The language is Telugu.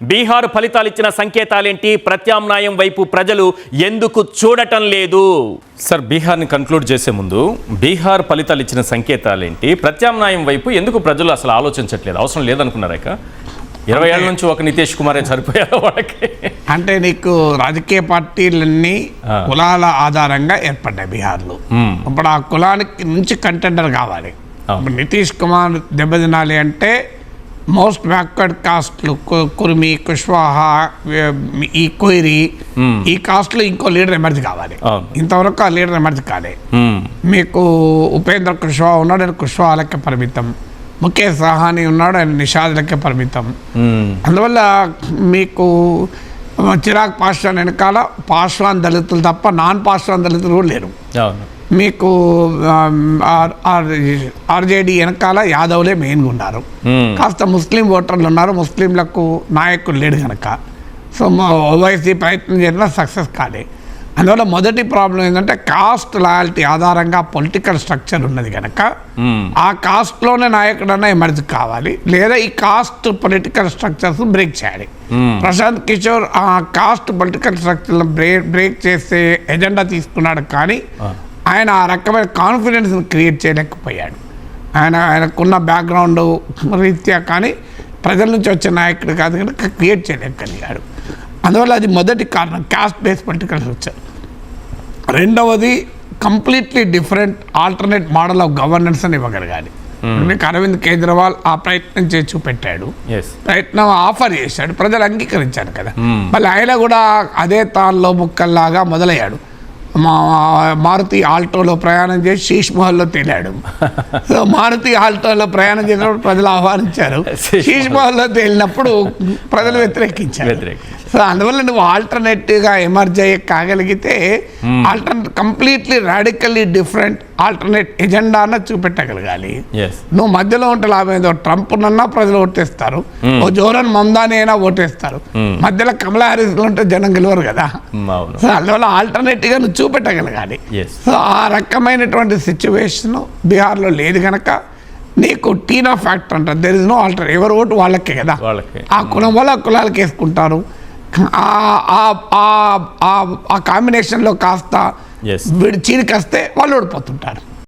బీహార్ ఫలితాలు ఇచ్చిన సంకేతాలేంటి? ప్రత్యామ్నాయం వైపు ప్రజలు ఎందుకు చూడటం లేదు? సార్, బీహార్ని కన్క్లూడ్ చేసే ముందు బీహార్ ఫలితాలు ఇచ్చిన సంకేతాలేంటి? ప్రత్యామ్నాయం వైపు ఎందుకు ప్రజలు అసలు ఆలోచించట్లేదు? అవసరం లేదనుకున్నారా? 20 ఏళ్ళ నుంచి ఒక నితీష్ కుమారే సరిపోయారు వాళ్ళకి. అంటే నీకు రాజకీయ పార్టీలన్నీ కులాల ఆధారంగా ఏర్పడ్డాయి బీహార్లో. ఇప్పుడు ఆ కులానికి నుంచి కంటెండర్ కావాలి. నితీష్ కుమార్ దెబ్బతినాలి అంటే మోస్ట్ బ్యాక్వర్డ్ కాస్ట్లు కుర్మి, కుష్వాహా, ఈ కొయిరి, ఈ కాస్ట్లో ఇంకో లీడర్ ఎమర్జీ కావాలి. ఇంతవరకు ఆ లీడర్ ఎమర్జీ కాలే. మీకు ఉపేంద్ర కుష్వాహా ఉన్నాడు, ఆయన కుష్వాహాలకే పరిమితం. ముఖేష్ సహాని ఉన్నాడు, ఆయన నిషాదులకే పరిమితం. అందువల్ల మీకు చిరాగ్ పాస్వాన్ వెనకాల పాస్వాన్ దళితులు తప్ప నాన్ పాస్వాన్ దళితులు కూడా లేరు. మీకు ఆర్జేడీ వెనకాల యాదవ్లే మెయిన్గా ఉన్నారు. కాస్త ముస్లిం ఓటర్లు ఉన్నారు, ముస్లింలకు నాయకులు లేడు కనుక. సో ఓవైసీ ప్రయత్నం చేసినా సక్సెస్ కాలే. అందువల్ల మొదటి ప్రాబ్లం ఏంటంటే కాస్ట్ లాయల్టీ ఆధారంగా పొలిటికల్ స్ట్రక్చర్ ఉన్నది కనుక ఆ కాస్ట్లోనే నాయకుడన్నా ఎమర్జీ కావాలి, లేదా ఈ కాస్ట్ పొలిటికల్ స్ట్రక్చర్స్ బ్రేక్ చేయాలి. ప్రశాంత్ కిషోర్ ఆ కాస్ట్ పొలిటికల్ స్ట్రక్చర్ బ్రేక్ చేసే ఎజెండా తీసుకున్నాడు, కానీ ఆయన ఆ రకమైన కాన్ఫిడెన్స్ని క్రియేట్ చేయలేకపోయాడు. ఆయనకున్న బ్యాక్గ్రౌండ్ రీత్యా కానీ ప్రజల నుంచి వచ్చే నాయకుడు కాదు కనుక క్రియేట్ చేయలేకపోయాడు. అందువల్ల అది మొదటి కారణం, కాస్ట్ బేస్ పొలిటికల్ స్ట్రక్చర్. రెండవది completely different alternate model of governance అని ఇవ్వగలగాలి. అరవింద్ కేజ్రీవాల్ ఆ ప్రయత్నం చేసి చూపెట్టాడు, ప్రయత్నం ఆఫర్ చేశాడు, ప్రజలు అంగీకరించారు కదా. మళ్ళీ ఆయన కూడా అదే తాళ్ళలో ముక్కల్లాగా మొదలయ్యాడు. మారుతి ఆల్టోలో ప్రయాణం చేసి శీష్ మహల్లో తేలాడు. సో మారుతి ఆల్టోలో ప్రయాణం చేసినప్పుడు ప్రజలు ఆహ్వానించారు, శీష్ మహల్లో తేలినప్పుడు ప్రజలు వ్యతిరేకించారు. సో అందువల్ల నువ్వు ఆల్టర్నేటివ్గా ఎమర్జ్ అయ్యే కాగలిగితే completely radically different alternate agenda అన్న చూపెట్టగలగాలి. నువ్వు మధ్యలో ఉంటే లాభం ఏదో, ట్రంప్ నన్నా ప్రజలు ఓటేస్తారు, ఓ జోరన్ మమ్దాని అయినా ఓటేస్తారు, మధ్యలో కమలా హారిస్ ఉంటే జనం గెలవరు కదా. సో అందువల్ల ఆల్టర్నేటివ్గా నువ్వు చూపెట్టగలగాలి. సో ఆ రకమైనటువంటి సిచ్యువేషన్ బీహార్లో లేదు కనుక నీకు టీనా ఫ్యాక్టర్ అంటారు. దెర్ ఇస్ నో ఆల్టర్, ఎవరు ఓటు వాళ్ళకే కదా. ఆ కులం వల్ల కులాలకు వేసుకుంటారు. ఆ కాంబినేషన్లో కాస్త చీరికొస్తే వాళ్ళు ఓడిపోతుంటారు.